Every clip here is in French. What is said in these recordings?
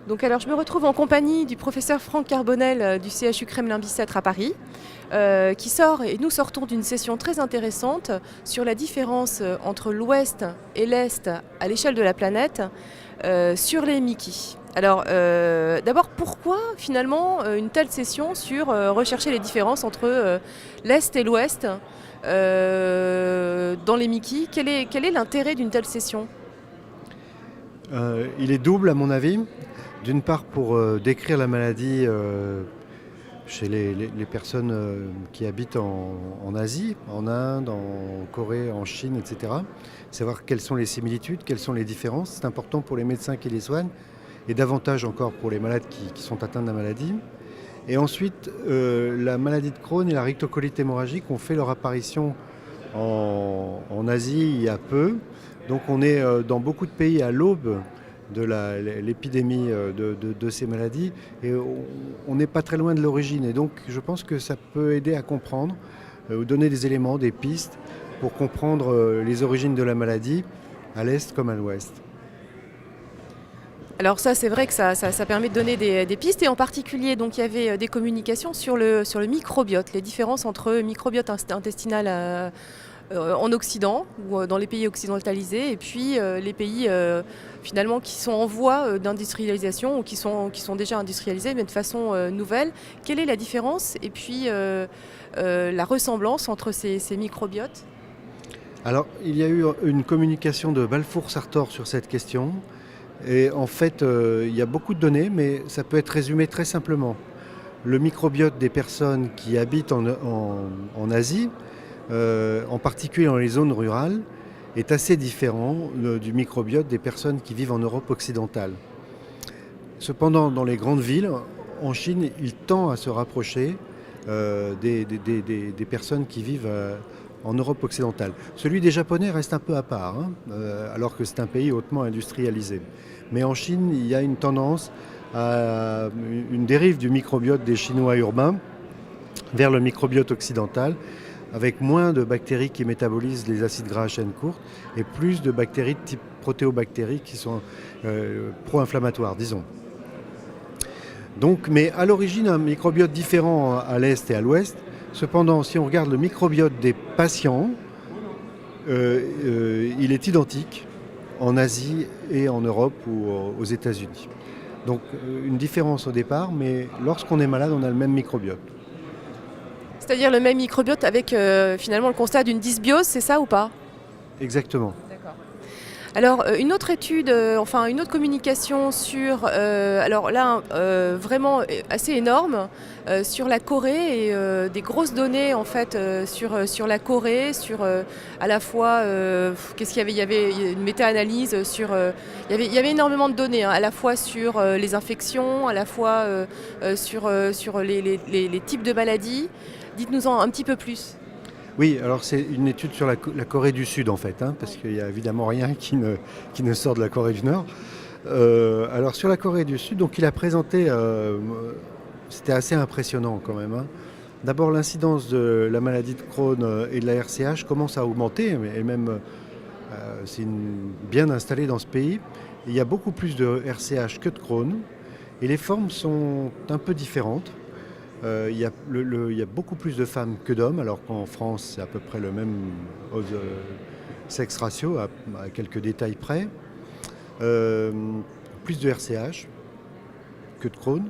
Donc alors je me retrouve en compagnie du professeur Franck Carbonel du CHU Kremlin-Bicêtre à Paris, qui sort et nous sortons d'une session très intéressante sur la différence entre l'Ouest et l'Est à l'échelle de la planète sur les Mickey. Alors d'abord pourquoi finalement une telle session sur rechercher les différences entre l'Est et l'Ouest dans les Mickey? Quel est l'intérêt d'une telle session? Il est double à mon avis. D'une part pour décrire la maladie chez les personnes qui habitent en Asie, en Inde, en Corée, en Chine, etc. Savoir quelles sont les similitudes, quelles sont les différences. C'est important pour les médecins qui les soignent et davantage encore pour les malades qui sont atteints de la maladie. Et ensuite, la maladie de Crohn et la rectocolite hémorragique ont fait leur apparition en Asie il y a peu. Donc on est dans beaucoup de pays à l'aube de l'épidémie de ces maladies et on n'est pas très loin de l'origine. Et donc je pense que ça peut aider à comprendre, donner des éléments, des pistes pour comprendre les origines de la maladie à l'est comme à l'ouest. Alors ça, c'est vrai que ça permet de donner des pistes et en particulier, donc il y avait des communications sur le microbiote, les différences entre microbiote intestinal en Occident ou dans les pays occidentalisés et puis les pays finalement qui sont en voie d'industrialisation ou qui sont déjà industrialisés mais de façon nouvelle. Quelle est la différence et puis la ressemblance entre ces microbiotes? Alors il y a eu une communication de Balfour-Sartor sur cette question. Et en fait, il y a beaucoup de données, mais ça peut être résumé très simplement. Le microbiote des personnes qui habitent en Asie, en particulier dans les zones rurales, est assez différent du microbiote des personnes qui vivent en Europe occidentale. Cependant, dans les grandes villes, en Chine, il tend à se rapprocher des personnes qui vivent en Europe occidentale. Celui des Japonais reste un peu à part, alors que c'est un pays hautement industrialisé. Mais en Chine, il y a une tendance à une dérive du microbiote des Chinois urbains vers le microbiote occidental, avec moins de bactéries qui métabolisent les acides gras à chaîne courte et plus de bactéries de type protéobactéries qui sont pro-inflammatoires, disons. Donc, mais à l'origine, un microbiote différent à l'est et à l'ouest. Cependant, si on regarde le microbiote des patients, il est identique en Asie et en Europe ou aux États-Unis. Donc une différence au départ, mais lorsqu'on est malade, on a le même microbiote. C'est-à-dire le même microbiote avec finalement le constat d'une dysbiose, c'est ça ou pas? Exactement. D'accord. Alors une autre étude, enfin une autre communication sur, alors là vraiment assez énorme, sur la Corée et des grosses données en fait sur la Corée, sur à la fois, qu'est-ce qu'il y avait? Il y avait une méta-analyse sur, il y avait énormément de données, hein, à la fois sur les infections, à la fois sur les types de maladies. Dites-nous-en un petit peu plus. Oui, alors c'est une étude sur la Corée du Sud en fait, parce qu'il n'y a évidemment rien qui ne sort de la Corée du Nord. Alors sur la Corée du Sud, donc il a présenté, c'était assez impressionnant quand même. D'abord l'incidence de la maladie de Crohn et de la RCH commence à augmenter, et même c'est bien installé dans ce pays. Il y a beaucoup plus de RCH que de Crohn, et les formes sont un peu différentes. Il y a beaucoup plus de femmes que d'hommes, alors qu'en France, c'est à peu près le même sexe ratio, à quelques détails près. Plus de RCH que de Crohn.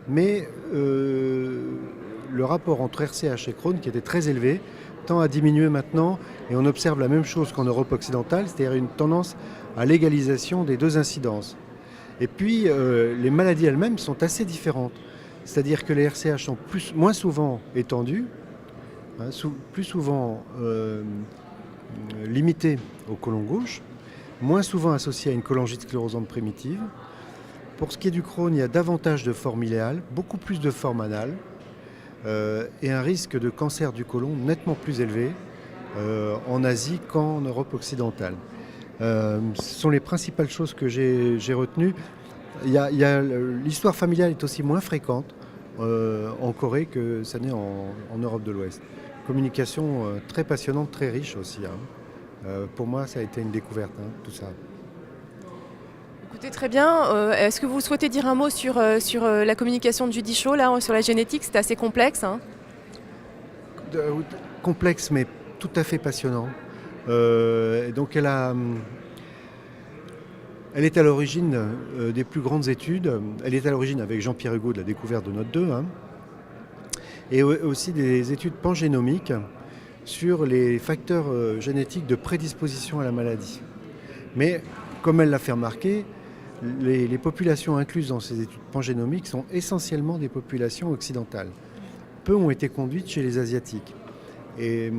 Mais le rapport entre RCH et Crohn, qui était très élevé, tend à diminuer maintenant. Et on observe la même chose qu'en Europe occidentale, c'est-à-dire une tendance à l'égalisation des deux incidences. Et puis, les maladies elles-mêmes sont assez différentes. C'est-à-dire que les RCH sont moins souvent étendus, plus souvent limités au côlon gauche, moins souvent associés à une cholangite sclérosante primitive. Pour ce qui est du Crohn, il y a davantage de formes iléales, beaucoup plus de formes anales et un risque de cancer du côlon nettement plus élevé en Asie qu'en Europe occidentale. Ce sont les principales choses que j'ai retenues. L'histoire familiale est aussi moins fréquente en Corée que ça n'est en Europe de l'Ouest. Communication très passionnante, très riche aussi. Pour moi, ça a été une découverte, tout ça. Écoutez, très bien. Est-ce que vous souhaitez dire un mot sur la communication de Judy Shaw, là, sur la génétique? C'est assez complexe, hein. De- Complexe mais tout à fait passionnant. Donc elle est à l'origine des plus grandes études. Elle est à l'origine avec Jean-Pierre Hugo de la découverte de NOT2, hein, et aussi des études pangénomiques sur les facteurs génétiques de prédisposition à la maladie. Mais comme elle l'a fait remarquer, les populations incluses dans ces études pangénomiques sont essentiellement des populations occidentales. Peu ont été conduites chez les Asiatiques. Et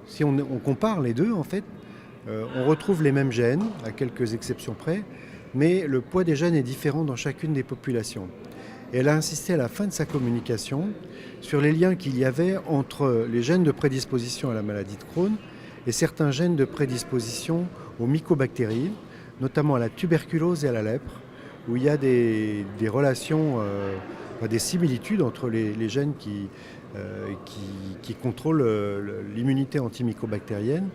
si on compare les deux, en fait, on retrouve les mêmes gènes, à quelques exceptions près, mais le poids des gènes est différent dans chacune des populations. Et elle a insisté à la fin de sa communication sur les liens qu'il y avait entre les gènes de prédisposition à la maladie de Crohn et certains gènes de prédisposition aux mycobactéries, notamment à la tuberculose et à la lèpre, où il y a des relations, des similitudes entre les gènes qui contrôlent l'immunité antimycobactérienne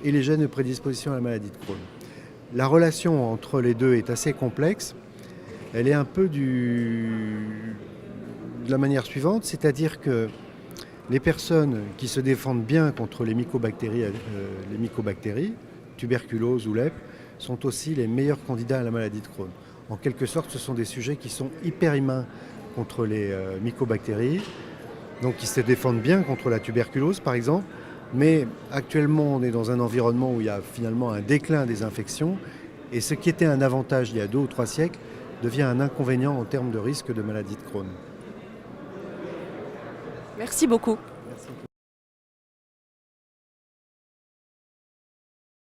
et les gènes de prédisposition à la maladie de Crohn. La relation entre les deux est assez complexe. Elle est un peu de la manière suivante, c'est-à-dire que les personnes qui se défendent bien contre les mycobactéries, tuberculose ou lèpre, sont aussi les meilleurs candidats à la maladie de Crohn. En quelque sorte, ce sont des sujets qui sont hyper immuns contre les mycobactéries, donc qui se défendent bien contre la tuberculose par exemple, mais actuellement on est dans un environnement où il y a finalement un déclin des infections, et ce qui était un avantage il y a 2 ou 3 siècles devient un inconvénient en termes de risque de maladie de Crohn. Merci beaucoup.